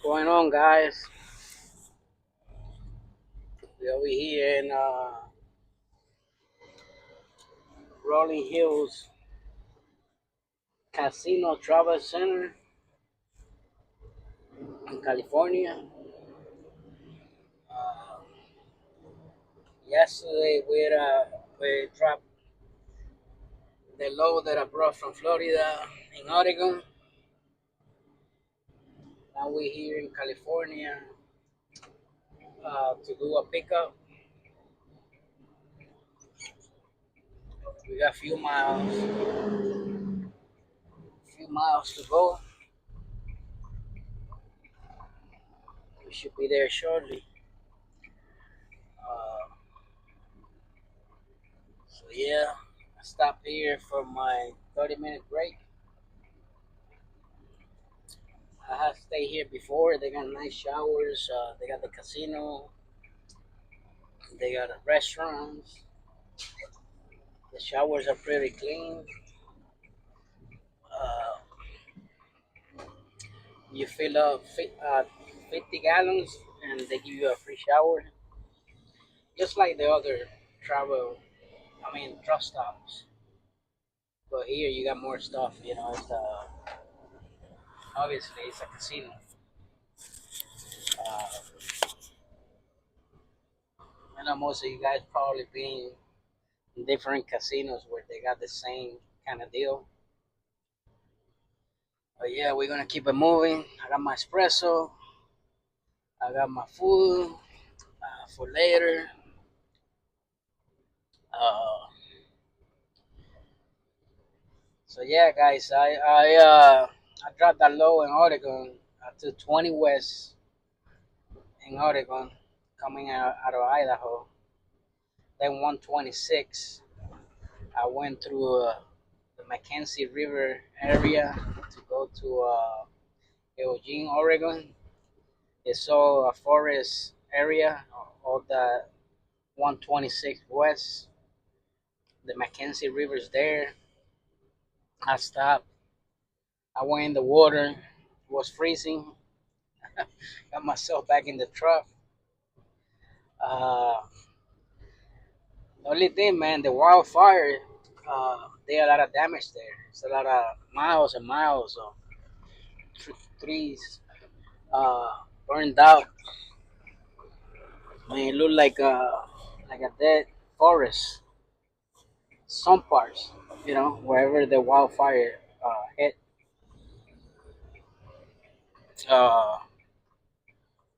Going on, guys? We over here in Rolling Hills Casino Travel Center in California. Uh, Yesterday we dropped the load that I brought from Florida in Oregon. Now we're here in California to do a pickup. We got a few miles to go. We should be there shortly. Uh, so yeah, I stopped here for my 30-minute break. I have stayed here before. They got nice showers. They got the casino. They got restaurants. The showers are pretty clean. Uh, you fill up 50 gallons and they give you a free shower. Just like the other truck stops. But here you got more stuff. Obviously it's a casino. Uh, I know most of you guys probably been in different casinos where they got the same kind of deal. But yeah, we're gonna keep it moving. I got my espresso. I got my food for later. Uh, so yeah, guys, I dropped that low in Oregon to 20 West in Oregon, coming out of Idaho. Then 126. I went through the Mackenzie River area to go to Eugene, Oregon. It's all a forest area of the 126 West. The Mackenzie River's there. I stopped. I went in the water. It was freezing. Got myself back in the truck. Uh, the only thing, man, the wildfire. There are a lot of damage there. It's a lot of miles and miles of trees burned out. I mean, it looked like a dead forest. Some parts, wherever the wildfire hit. Uh,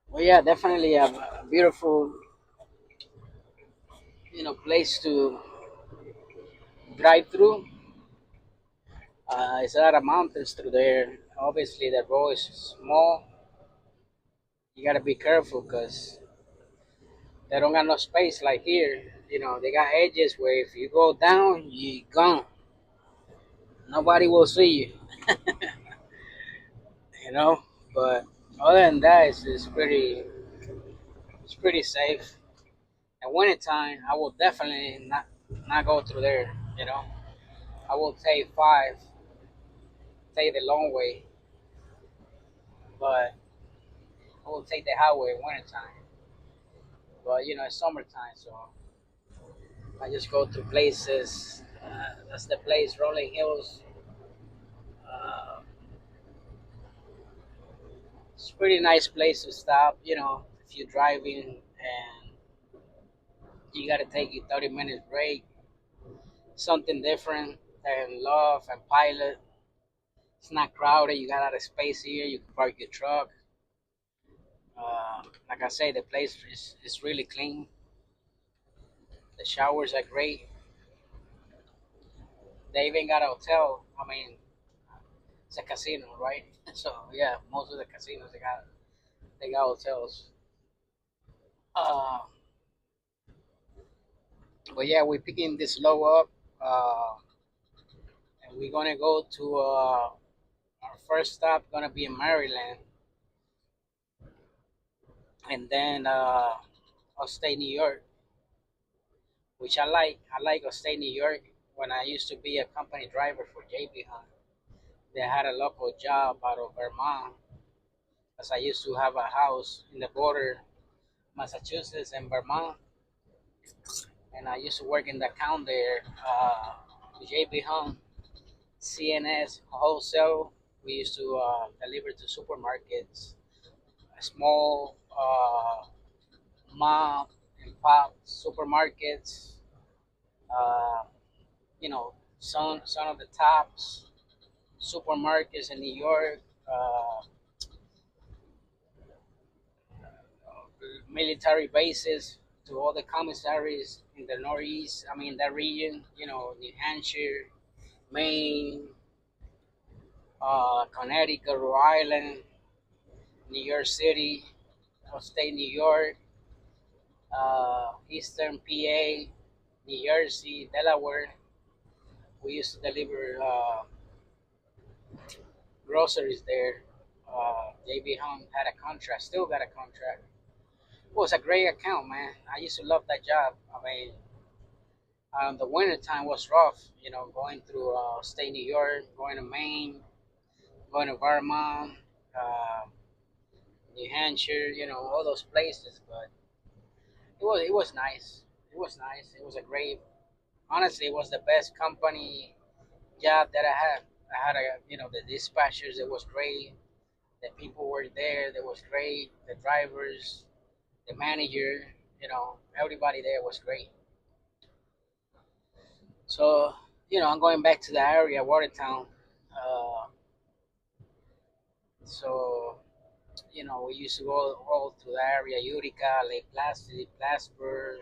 well, yeah, definitely a beautiful, place to drive through. It's a lot of mountains through there. Obviously, the road is small. You gotta be careful because they don't got no space like here. They got edges where if you go down, you gone. Nobody will see you. You know. But other than that, it's pretty safe. At wintertime, I will definitely not go through there. I will take the long way, but I will take the highway in wintertime. But it's summertime, so I just go to places. That's the place, Rolling Hills. Uh, it's a pretty nice place to stop. If you're driving and you gotta take your 30 minutes break, something different than Love and Pilot. It's not crowded. You got a lot of space here. You can park your truck. Like I say, the place is really clean. The showers are great. They even got a hotel. I mean, it's a casino, right? So yeah, most of the casinos they got hotels. Uh, but yeah, we're picking this low up, and we're gonna go to our first stop. Gonna be in Maryland, and then upstate New York, which I like. I like upstate New York. When I used to be a company driver for JB Hunt, they had a local job out of Vermont, As I used to have a house in the border, Massachusetts and Vermont, and I used to work in the account there. JB Home, CNS wholesale. We used to deliver to supermarkets, small mom and pop supermarkets. Uh, some of the tops supermarkets in New York, military bases, to all the commissaries in the Northeast. I mean, that region. New Hampshire, Maine, Connecticut, Rhode Island, New York City, upstate New York, Eastern PA, New Jersey, Delaware. We used to deliver groceries there. JB Home had a contract, still got a contract. It was a great account, man. I used to love that job. I mean, the winter time was rough, going through state New York, going to Maine, going to Vermont, uh, New Hampshire, all those places. But it was nice. It was nice. It was a great. Honestly, it was the best company job that I had. I had the dispatchers. It was great. The people were there. That was great. The drivers, the manager, everybody there was great. So, I'm going back to the area, Watertown. Uh, so, we used to go all to the area, Utica, Lake Placid, Plattsburgh,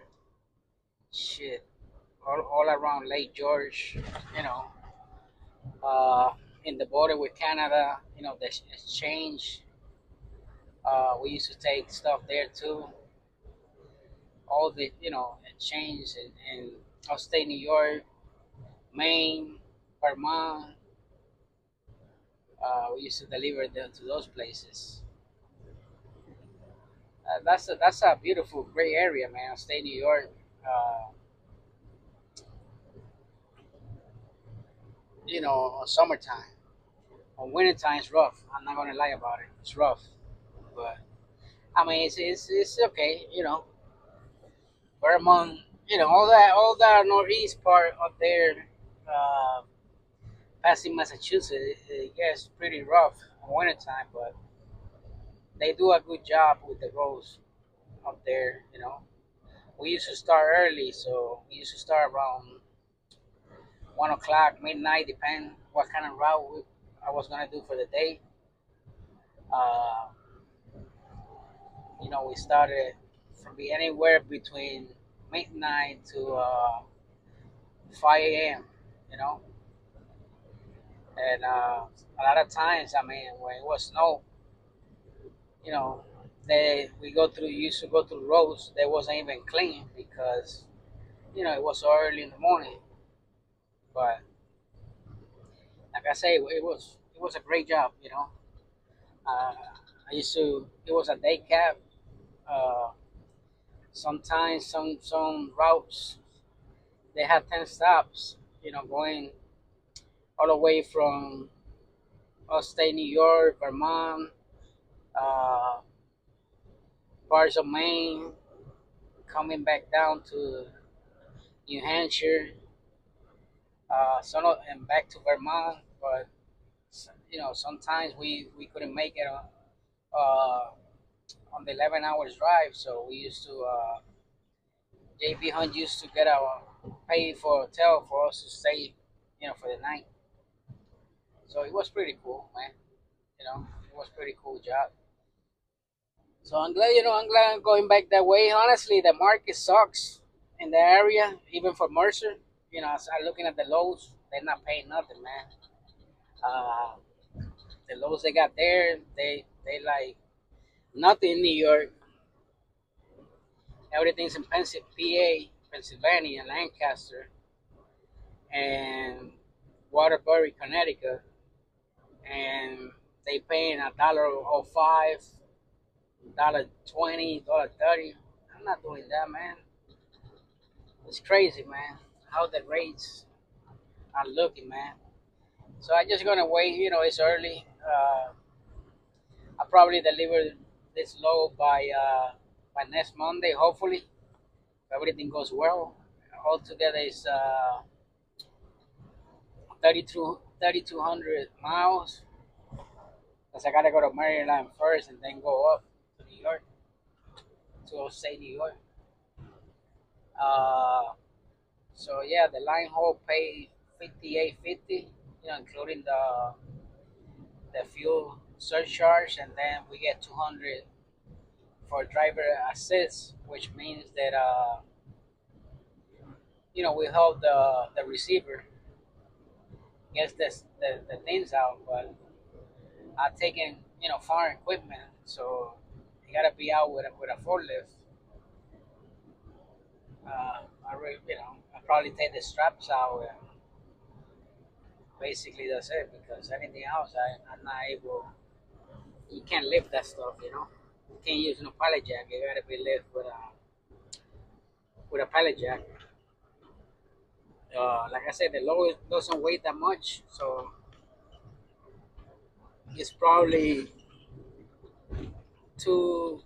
shit, all around Lake George, you know, uh, in the border with Canada, the exchange. We used to take stuff there too. All the, exchange in upstate New York, Maine, Vermont. We used to deliver them to those places. That's a beautiful, great area, man. Upstate New York. Uh, summertime. On winter time, it's rough. I'm not gonna lie about it. It's rough, but I mean, it's okay. Vermont. All that northeast part up there, uh, passing Massachusetts. Yeah, it's pretty rough on winter time, but they do a good job with the roads up there. We used to start early, so we used to start around 1 o'clock, midnight, depend what kind of route I was gonna do for the day. Uh, we started from be anywhere between midnight to 5 a.m. You know, and a lot of times, I mean, when it was snow, you know, they we go through used to go through roads that wasn't even clean because it was so early in the morning. But like I say, it was a great job. I used to. It was a day cab. Uh, Sometimes some routes they had 10 stops. Going all the way from upstate New York, Vermont, uh, parts of Maine, coming back down to New Hampshire, and back to Vermont. But sometimes we couldn't make it on the 11 hours drive, so we used to. JB Hunt used to get our pay for hotel for us to stay, for the night. So it was pretty cool, man. It was pretty cool job. So I'm glad I'm going back that way. Honestly, the market sucks in the area, even for Mercer. As I'm looking at the lows, they're not paying nothing, man. Uh, the lows they got there, they like nothing in New York. Everything's in PA, Pennsylvania, Lancaster, and Waterbury, Connecticut, and they paying $1.05, $1.20, $1.30. I'm not doing that, man. It's crazy, man. How the rates are looking, man. So I just gonna wait. It's early. I probably deliver this load by next Monday, hopefully, if everything goes well. Altogether, is 3,200 miles. Because I gotta go to Maryland first and then go up to New York, to upstate New York. Uh, so yeah, the line haul pay 58.50, including the fuel surcharge, and then we get 200 for driver assist, which means that we hold the receiver gets the things out, but I taking foreign equipment, so you gotta be out with a forklift. I probably take the straps out, and basically that's it. Because anything else, I'm not able. You can't lift that stuff, You can't use no pallet jack. You gotta be lift with a pallet jack. Like I said, the load doesn't weigh that much, so it's probably two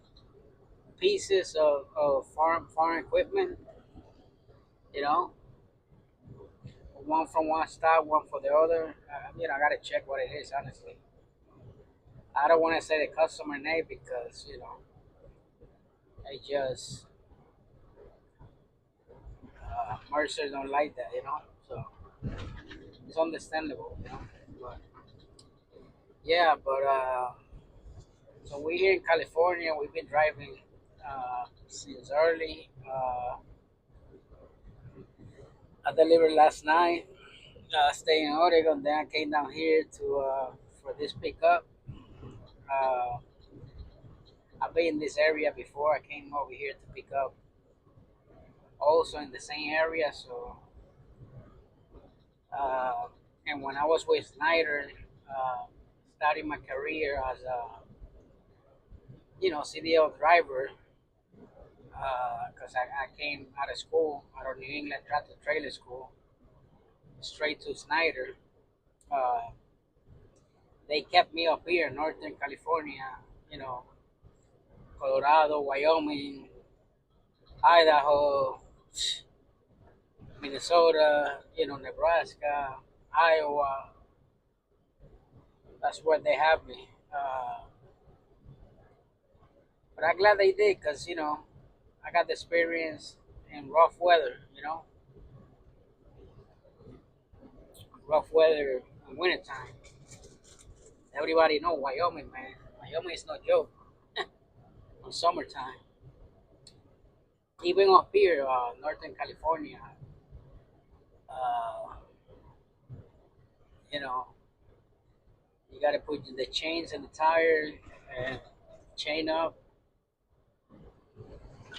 pieces of farm equipment, you know, one from one stop, one for the other. I gotta check what it is, honestly. I don't want to say the customer name because, I just, Mercer don't like that. So it's understandable. But yeah, but so we're here in California. We've been driving since early. I delivered last night. Staying in Oregon. Then I came down here to for this pickup. Uh, I've been in this area before. I came over here to pick up, also in the same area. So, uh, and when I was with Snyder, uh, starting my career as a CDL driver, because I came out of school, out of New England Tractor Trailer School, straight to Snyder. Uh, they kept me up here in Northern California, you know, Colorado, Wyoming, Idaho, Minnesota, Nebraska, Iowa. That's where they have me. But I'm glad they did because, I got the experience in rough weather, rough weather in wintertime. Everybody know Wyoming, man. Wyoming is no joke on summertime. Even up here, Northern California, uh, you know, you got to put the chains in the tire and chain up.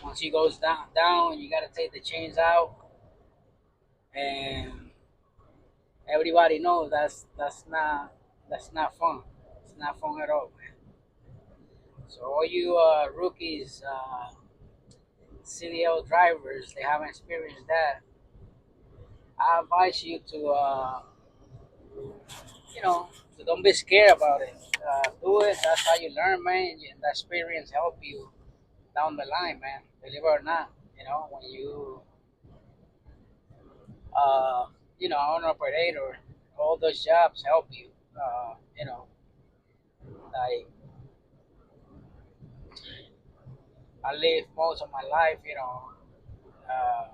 Once it goes down, you got to take the chains out, and everybody knows that's not fun. It's not fun at all, man. So all you rookies, CDL drivers, they haven't experienced that. I advise you to, you know, to don't be scared about it. Do it. That's how you learn, man. And that experience help you down the line, man. Believe it or not, when you, uh, own operator, all those jobs help you. Like I live most of my life, uh,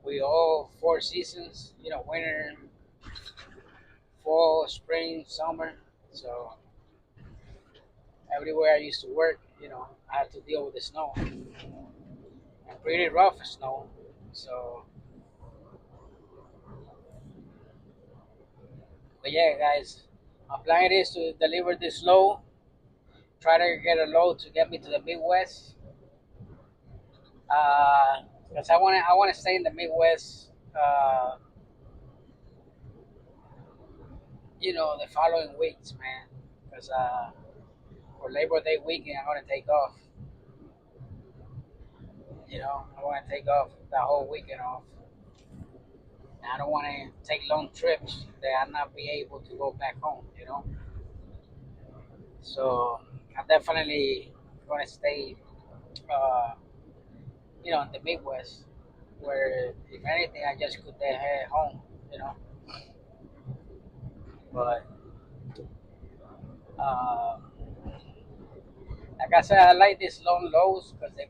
we all four seasons, winter, fall, spring, summer. So everywhere I used to work, I had to deal with the snow and pretty rough snow. So, but yeah, guys, my plan is to deliver this load. Try to get a load to get me to the Midwest. Because I want to stay in the Midwest. The following weeks, man. Because for Labor Day weekend, I'm gonna take off. I want to take off that whole weekend off. I don't want to take long trips that I not be able to go back home. So I'm definitely gonna stay, uh, in the Midwest, where if anything, I just could head home, you know. But uh, like I said, I like these long lows because they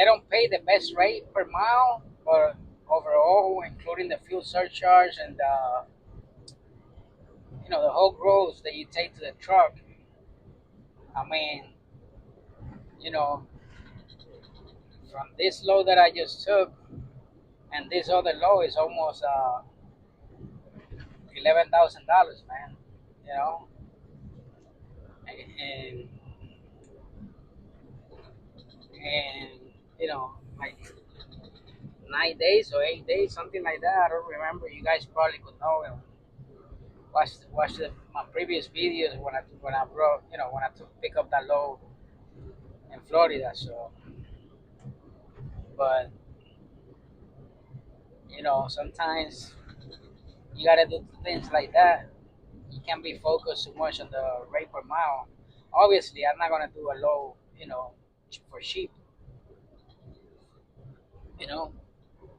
don't pay the best rate per mile, but overall, including the fuel surcharge and the whole gross that you take to the truck. I mean, you know, from this load that I just took and this other load is almost $11,000, man. You know, and and like 9 days or 8 days, something like that. I don't remember. You guys probably could know and my previous videos when I brought when I took pick up that load in Florida. So, but sometimes you gotta do things like that. You can't be focused too much on the rate per mile. Obviously, I'm not gonna do a low, for sheep. You know,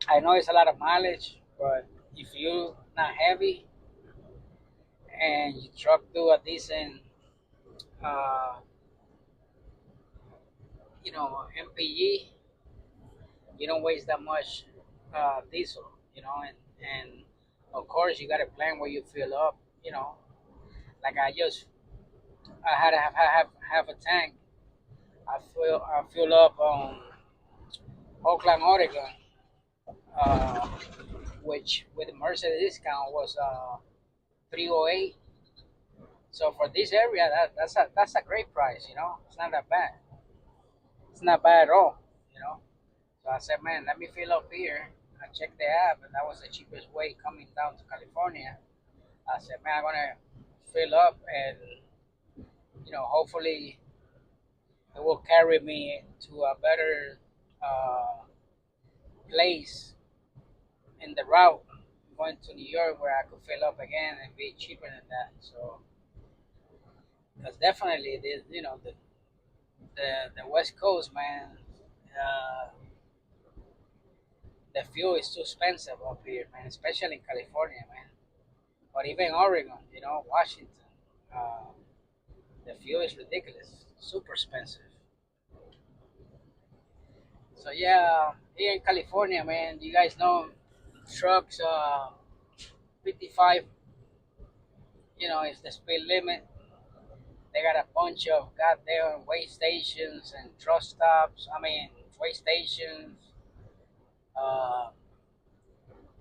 I know it's a lot of mileage, but if you not heavy and you truck do a decent, uh, MPG, you don't waste that much diesel. And of course you got to plan where you fill up. You know, like I had to have a tank. I fill up on Oakland, Oregon, uh, which with the Mercer discount was 308. So for this area, that's a great price. It's not that bad. It's not bad at all. You know. So I said, man, let me fill up here. I checked the app, and that was the cheapest way coming down to California. I said, man, I'm gonna fill up, and hopefully it will carry me to a better uh, place in the route going to New York, where I could fill up again and be cheaper than that. So that's definitely the West Coast, man. Uh, the fuel is too expensive up here, man, especially in California, man. But even Oregon, Washington, uh, the fuel is ridiculous, super expensive. So yeah, here in California, man, you guys know trucks, 55, is the speed limit. They got a bunch of goddamn way stations and truck stops. I mean, way stations. Uh,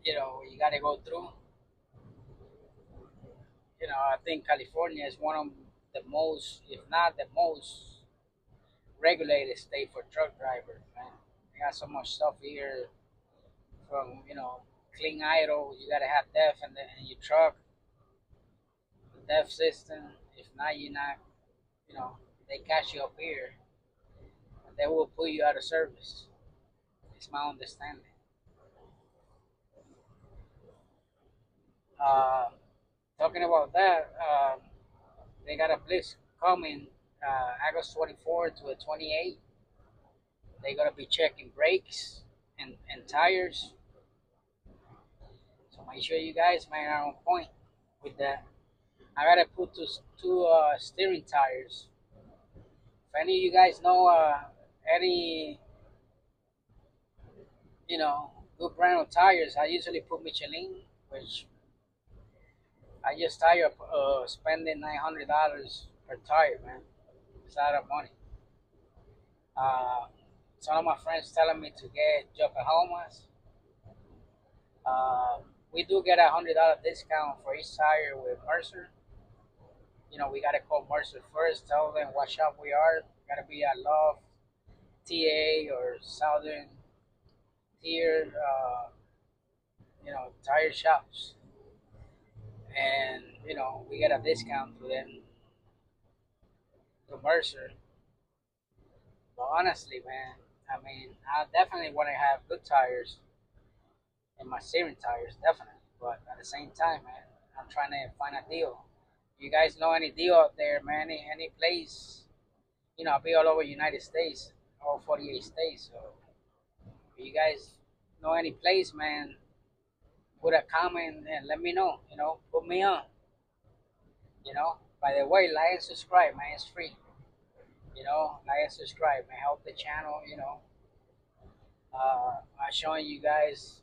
you got to go through. I think California is one of the most, if not the most, regulated state for truck drivers, man. They got so much stuff here from, clean idle. You gotta have DEF in your truck, the DEF system. If not, you're not, you know, they catch you up here, they will put you out of service. It's my understanding. Uh, Talking about that, they got a blitz coming August 24th to the 28th. They're gonna be checking brakes and tires. So make sure you guys, man, are on point with that. I gotta put two steering tires. If any of you guys know any good brand of tires, I usually put Michelin, which I just tired of spending $900 per tire, man. It's a lot of money. Uh, some of my friends telling me to get Yokohamas. Uh, we do get $100 discount for each tire with Mercer. We gotta call Mercer first, tell them what shop we are. Gotta be at Love, TA, or Southern Tier, tire shops, and we get a discount to them to Mercer. But honestly, man, I mean, I definitely want to have good tires in my steering tires, definitely. But at the same time, man, I'm trying to find a deal. You guys know any deal out there, man? Any place? I'll be all over United States, all 48 states. So if you guys know any place, man, put a comment and let me know. Put me on. By the way, like and subscribe, man. It's free. Like and subscribe, man. Help the channel. I'm showing you guys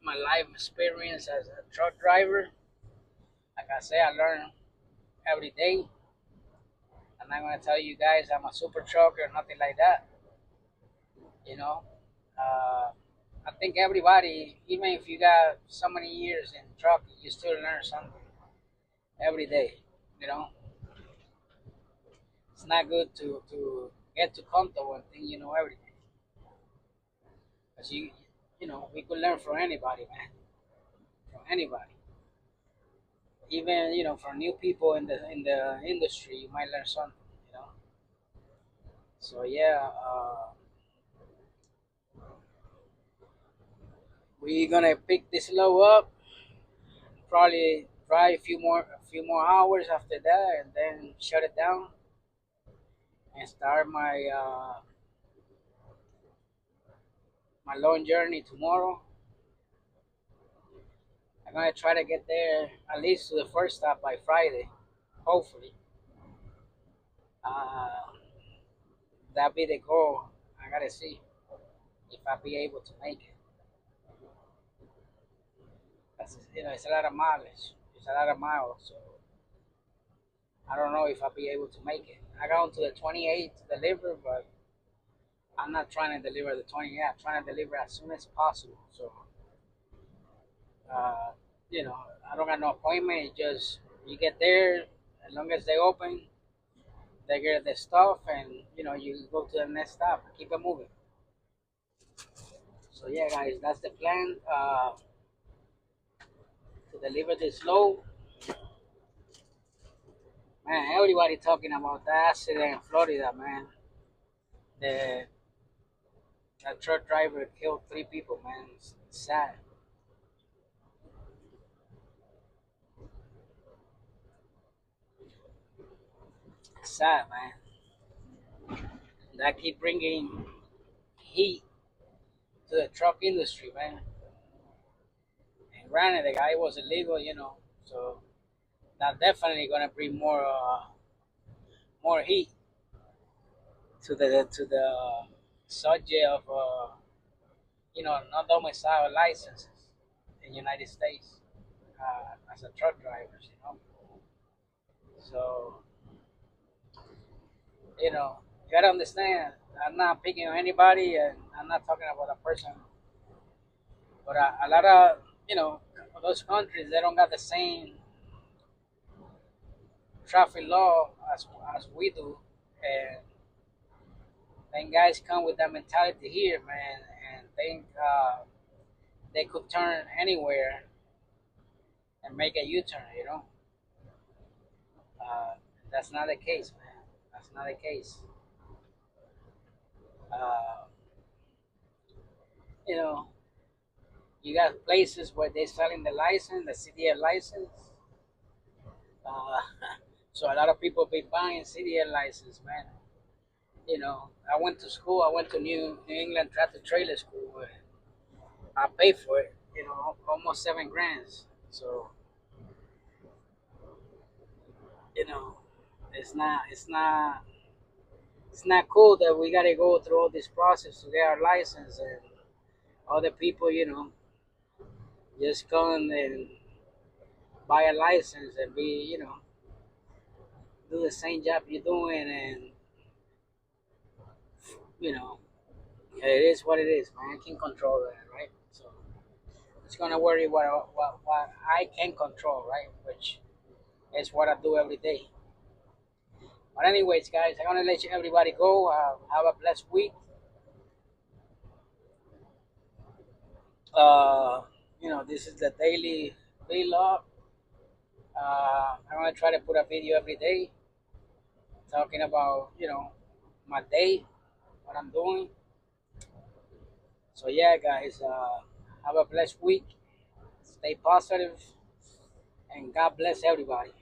my life experience as a truck driver. Like I say, I learn every day. I'm not gonna tell you guys I'm a super trucker or nothing like that. You know, uh, I think everybody, even if you got so many years in trucking, you still learn something every day. You know, it's not good to get too comfortable and think you know everything, because we could learn from anybody, man, from anybody. Even from new people in the industry, you might learn something. So yeah, we're gonna pick this low up. Probably drive a few more hours after that, and then shut it down and start my long journey tomorrow. I'm gonna try to get there at least to the first stop by Friday, hopefully. Uh, that be the goal. I gotta see if I be able to make it. It's a lot of mileage. It's a lot of miles, so I don't know if I'll be able to make it. I got onto the 28 to deliver, but I'm not trying to deliver the 28. I'm trying to deliver as soon as possible. So, uh, I don't got no appointment. It's just you get there, as long as they open, they get the stuff, and you go to the next stop. Keep it moving. So yeah, guys, that's the plan. To deliver this load, man. Everybody talking about that accident in Florida, man. The that truck driver killed 3 people, man. It's sad. It's sad, man. That keep bringing heat to the truck industry, man. And granted, the guy was illegal, so that definitely gonna bring more heat to the subject of non domicile licenses in United States as a truck driver. So you gotta understand. I'm not picking on anybody, and I'm not talking about a person, but a lot of those countries, they don't got the same traffic law as we do, and then guys come with that mentality here, man, and think they could turn anywhere and make a U-turn. Uh, that's not the case, man. That's not the case. Uh, you know, you got places where they're selling the license, the CDL license. Uh, so a lot of people be buying CDL license, man. I went to school. I went to New England Tractor Trailer School. I paid for it. Almost 7 grand. So you know, it's not cool that we gotta go through all this process to get our license, and other people, just come and buy a license and do the same job you're doing, and you know, it is what it is, man. I can control that, right? So it's gonna worry what I can control, right? Which is what I do every day. But anyways, guys, I'm gonna let everybody go. Have a blessed week. Uh, this is the daily vlog. I'm gonna try to put a video every day talking about my day, what I'm doing. So yeah, guys, have a blessed week. Stay positive, and God bless everybody.